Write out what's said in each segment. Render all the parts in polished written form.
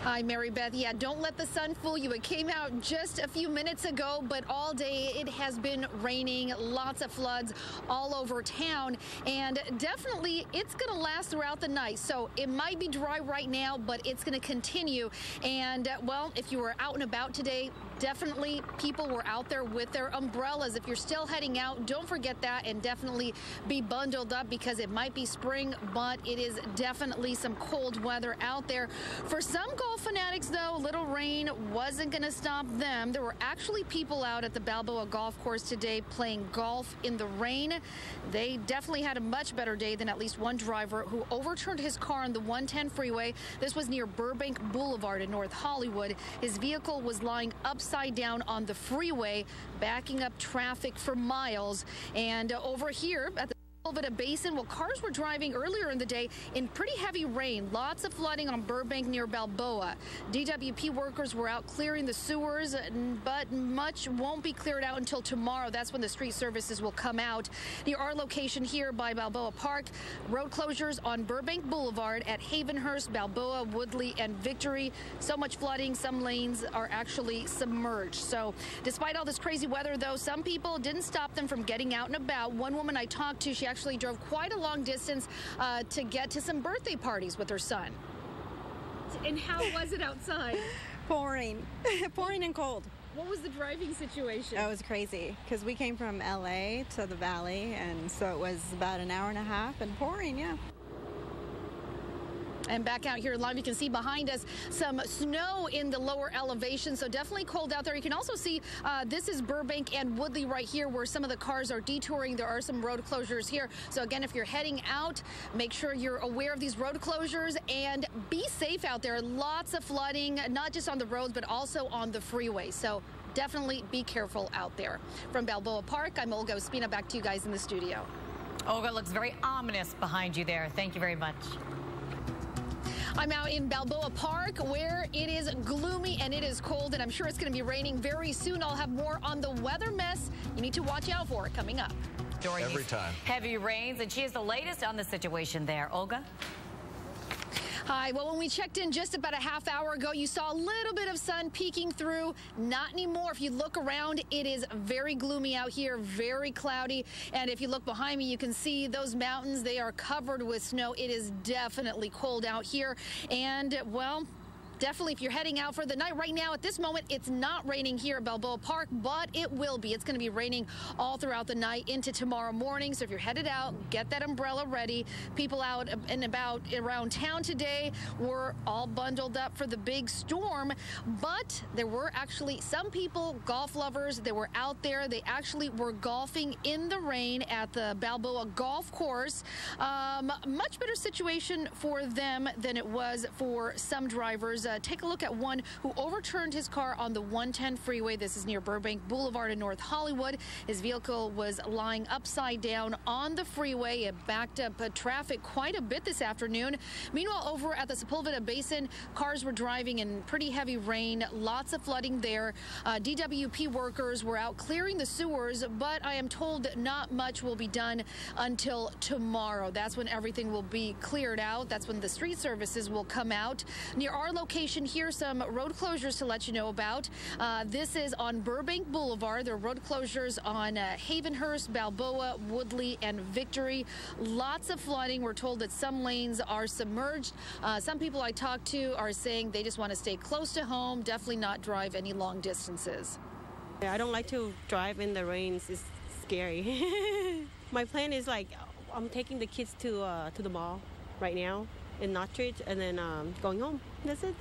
Hi, Mary Beth. Yeah, don't let the sun fool you. It came out just a few minutes ago, but all day it has been raining, lots of floods all over town, and definitely it's going to last throughout the night. So it might be dry right now, but it's going to continue. And, well, if you were out and about today, definitely people were out there with their umbrellas. If you're still heading out, don't forget that, and definitely be bundled up because it might be spring, but it is definitely some cold weather out there. For some golf fanatics, though, a little rain wasn't going to stop them. There were actually people out at the Balboa Golf Course today playing golf in the rain. They definitely had a much better day than at least one driver who overturned his car on the 110 freeway. This was near Burbank Boulevard in North Hollywood. His vehicle was lying upside down on the freeway, backing up traffic for miles. And over here at the Olga Basin, well, cars were driving earlier in the day in pretty heavy rain. Lots of flooding on Burbank near Balboa. DWP workers were out clearing the sewers, but much won't be cleared out until tomorrow. That's when the street services will come out. Near our location here by Balboa Park, road closures on Burbank Boulevard at Havenhurst, Balboa, Woodley, and Victory. So much flooding, some lanes are actually submerged. So despite all this crazy weather, though, some people didn't stop them from getting out and about. One woman I talked to, she actually drove quite a long distance to get to some birthday parties with her son. And how was it outside? Pouring. Pouring and cold. What was the driving situation? It was crazy because we came from LA to the valley, and so it was about an hour and a half and pouring, yeah. And back out here live, you can see behind us some snow in the lower elevation, so definitely cold out there. You can also see this is Burbank and Woodley right here where some of the cars are detouring. There are some road closures here. So again, if you're heading out, make sure you're aware of these road closures and be safe out there. Lots of flooding, not just on the roads, but also on the freeway. So definitely be careful out there. From Balboa Park, I'm Olga Ospina. Back to you guys in the studio. Olga, looks very ominous behind you there. Thank you very much. I'm out in Balboa Park where it is gloomy and it is cold, and I'm sure it's going to be raining very soon. I'll have more on the weather mess you need to watch out for coming up. During every time. Heavy rains, and she has the latest on the situation there. Olga? Hi. Well, when we checked in just about a half hour ago, you saw a little bit of sun peeking through. Not anymore. If you look around, it is very gloomy out here, very cloudy. And if you look behind me, you can see those mountains. They are covered with snow. It is definitely cold out here. And, well, definitely, if you're heading out for the night right now, at this moment, it's not raining here at Balboa Park, but it will be. It's going to be raining all throughout the night into tomorrow morning. So if you're headed out, get that umbrella ready. People out and about around town today were all bundled up for the big storm, but there were actually some people, golf lovers, that were out there. They actually were golfing in the rain at the Balboa Golf Course. Much better situation for them than it was for some drivers. Take a look at one who overturned his car on the 110 freeway. This is near Burbank Boulevard in North Hollywood. His vehicle was lying upside down on the freeway. It backed up traffic quite a bit this afternoon. Meanwhile, over at the Sepulveda Basin, cars were driving in pretty heavy rain. Lots of flooding there. DWP workers were out clearing the sewers, but I am told that not much will be done until tomorrow. That's when everything will be cleared out. That's when the street services will come out. Near our location here, some road closures to let you know about. This is on Burbank Boulevard. There are road closures on Havenhurst, Balboa, Woodley, and Victory. Lots of flooding. We're told that some lanes are submerged. Some people I talked to are saying they just want to stay close to home, definitely not drive any long distances. I don't like to drive in the rain. It's scary. My plan is like I'm taking the kids to the mall right now in Northridge, and then going home. That's it.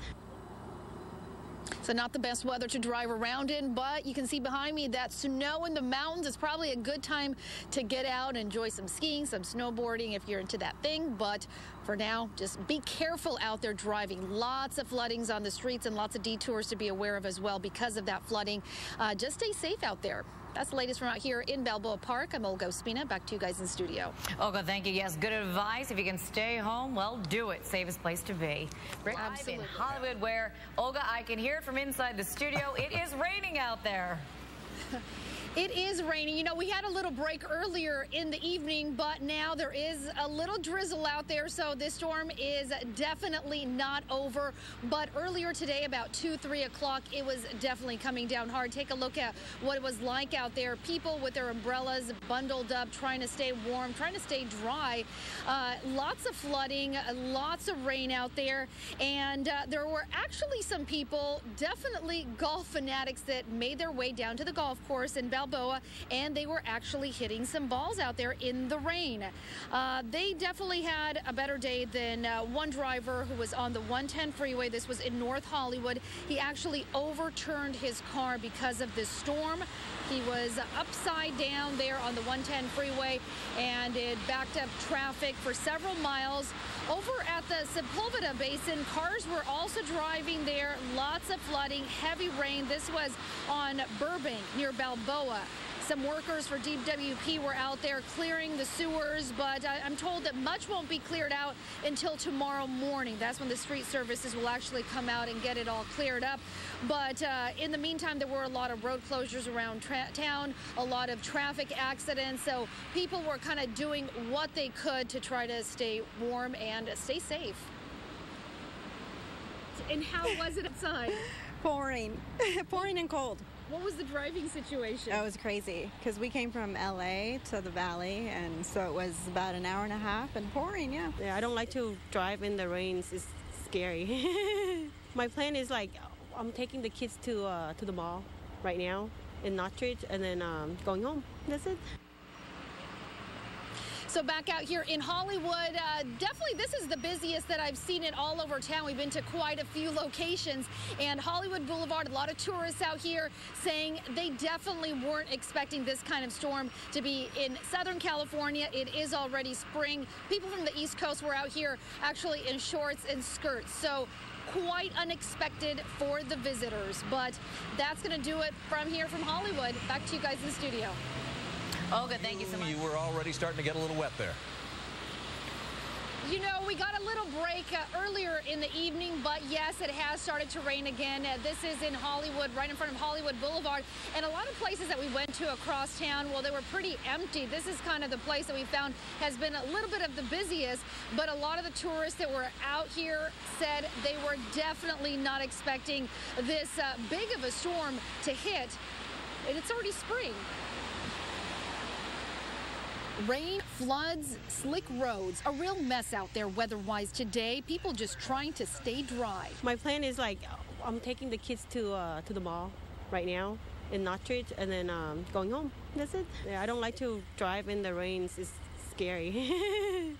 So not the best weather to drive around in, but you can see behind me that snow in the mountains. It's probably a good time to get out and enjoy some skiing, some snowboarding if you're into that thing. But for now, just be careful out there driving. Lots of floodings on the streets and lots of detours to be aware of as well because of that flooding. Just stay safe out there. That's the latest from out here in Balboa Park. I'm Olga Ospina. Back to you guys in studio. Olga, thank you. Yes, good advice. If you can stay home, well, do it. Safest place to be. Live in Hollywood, where, Olga, I can hear it from inside the studio. It is raining out there. It is raining. You know, we had a little break earlier in the evening, but now there is a little drizzle out there, so this storm is definitely not over. But earlier today, about 2, 3 o'clock, it was definitely coming down hard. Take a look at what it was like out there. People with their umbrellas bundled up, trying to stay warm, trying to stay dry. Lots of flooding, lots of rain out there, and there were actually some people, definitely golf fanatics, that made their way down to the golf course in Balboa, and they were actually hitting some balls out there in the rain. They definitely had a better day than one driver who was on the 110 freeway. This was in North Hollywood. He actually overturned his car because of this storm. He was upside down there on the 110 freeway, and it backed up traffic for several miles. Over at the Sepulveda Basin, cars were also driving there. Lots of flooding, heavy rain. This was on Burbank near Balboa. Some workers for DWP were out there clearing the sewers, but I'm told that much won't be cleared out until tomorrow morning. That's when the street services will actually come out and get it all cleared up. But in the meantime, there were a lot of road closures around town, a lot of traffic accidents. So people were kind of doing what they could to try to stay warm and stay safe. And how was it outside? Pouring. Pouring and cold. What was the driving situation? It was crazy because we came from LA to the valley, and so it was about an hour and a half and pouring, yeah. Yeah, I don't like to drive in the rains. It's scary. My plan is like I'm taking the kids to the mall right now in Northridge, and then going home. That's it. So back out here in Hollywood, definitely this is the busiest that I've seen it all over town. We've been to quite a few locations, and Hollywood Boulevard, a lot of tourists out here saying they definitely weren't expecting this kind of storm to be in Southern California. It is already spring. People from the East Coast were out here actually in shorts and skirts. So quite unexpected for the visitors, but that's going to do it from here from Hollywood. Back to you guys in the studio. Olga, thank you so much. You were already starting to get a little wet there. You know, we got a little break earlier in the evening, but yes, it has started to rain again. This is in Hollywood, right in front of Hollywood Boulevard, and a lot of places that we went to across town, well, they were pretty empty. This is kind of the place that we found has been a little bit of the busiest, but a lot of the tourists that were out here said they were definitely not expecting this big of a storm to hit, and it's already spring. Rain, floods, slick roads, a real mess out there weather-wise today. People just trying to stay dry. My plan is like I'm taking the kids to the mall right now in Northridge, and then going home. That's it. Yeah, I don't like to drive in the rains. It's scary.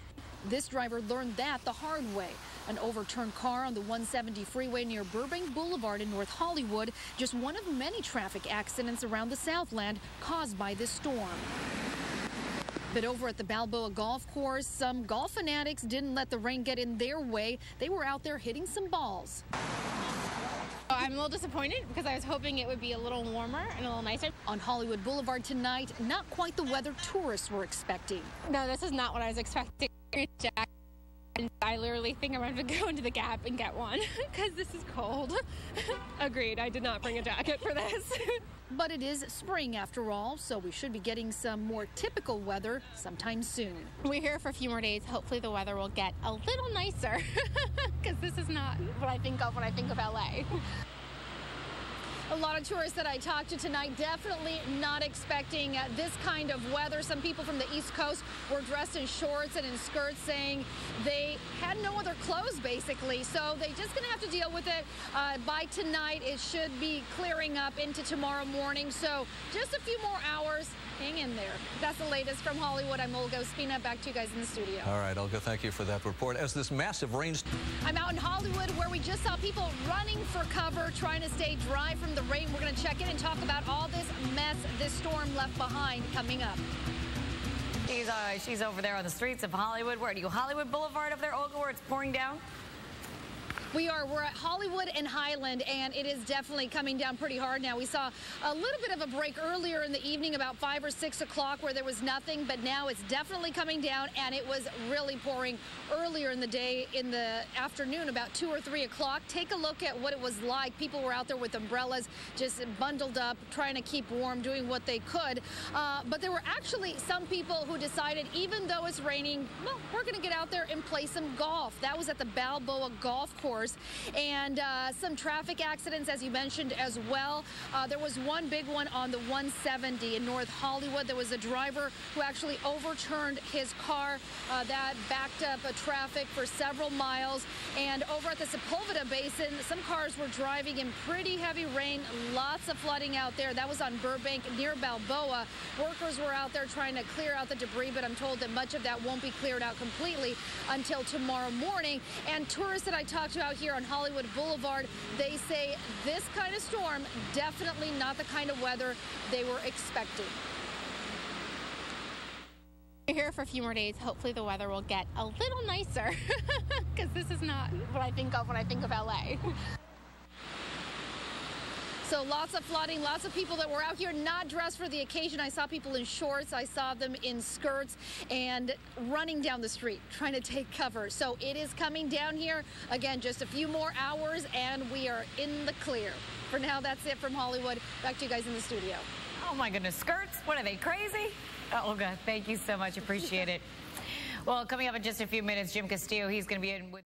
This driver learned that the hard way. An overturned car on the 170 freeway near Burbank Boulevard in North Hollywood, just one of many traffic accidents around the Southland caused by this storm. But over at the Balboa golf course, some golf fanatics didn't let the rain get in their way. They were out there hitting some balls. I'm a little disappointed because I was hoping it would be a little warmer and a little nicer. On Hollywood Boulevard tonight, not quite the weather tourists were expecting. No, this is not what I was expecting. I literally think I'm going to go into the Gap and get one because this is cold. Agreed, I did not bring a jacket for this. But it is spring after all, so we should be getting some more typical weather sometime soon. We're here for a few more days. Hopefully the weather will get a little nicer because this is not what I think of when I think of LA. A lot of tourists that I talked to tonight definitely not expecting this kind of weather. Some people from the East Coast were dressed in shorts and in skirts, saying they had no other clothes, basically. So they're just going to have to deal with it. By tonight, it should be clearing up into tomorrow morning. So just a few more hours. Hang in there. That's the latest from Hollywood. I'm Olga Ospina. Back to you guys in the studio. All right, Olga, thank you for that report. As this massive rain... I'm out in Hollywood where we just saw people running for cover, trying to stay dry from the rain. We're going to check in and talk about all this mess this storm left behind coming up. She's over there on the streets of Hollywood. Where do you? Hollywood Boulevard up there, Olga, where it's pouring down? We're at Hollywood and Highland, and it is definitely coming down pretty hard now. We saw a little bit of a break earlier in the evening, about 5 or 6 o'clock, where there was nothing, but now it's definitely coming down, and it was really pouring earlier in the day, in the afternoon, about 2 or 3 o'clock. Take a look at what it was like. People were out there with umbrellas, just bundled up, trying to keep warm, doing what they could. But there were actually some people who decided, even though it's raining, well, we're going to get out there and play some golf. That was at the Balboa Golf Course. And some traffic accidents, as you mentioned, as well. There was one big one on the 170 in North Hollywood. There was a driver who actually overturned his car. That backed up traffic for several miles. And over at the Sepulveda Basin, some cars were driving in pretty heavy rain. Lots of flooding out there. That was on Burbank near Balboa. Workers were out there trying to clear out the debris, but I'm told that much of that won't be cleared out completely until tomorrow morning. And tourists that I talked to out here on Hollywood Boulevard, they say this kind of storm, definitely not the kind of weather they were expecting. We're here for a few more days. Hopefully the weather will get a little nicer because this is not what I think of when I think of LA. So lots of flooding, lots of people that were out here not dressed for the occasion. I saw people in shorts. I saw them in skirts and running down the street trying to take cover. So it is coming down here. Again, just a few more hours and we are in the clear. For now, that's it from Hollywood. Back to you guys in the studio. Oh my goodness, skirts? What are they, crazy? Olga, thank you so much. Appreciate it. Well, coming up in just a few minutes, Jim Castillo, he's going to be in with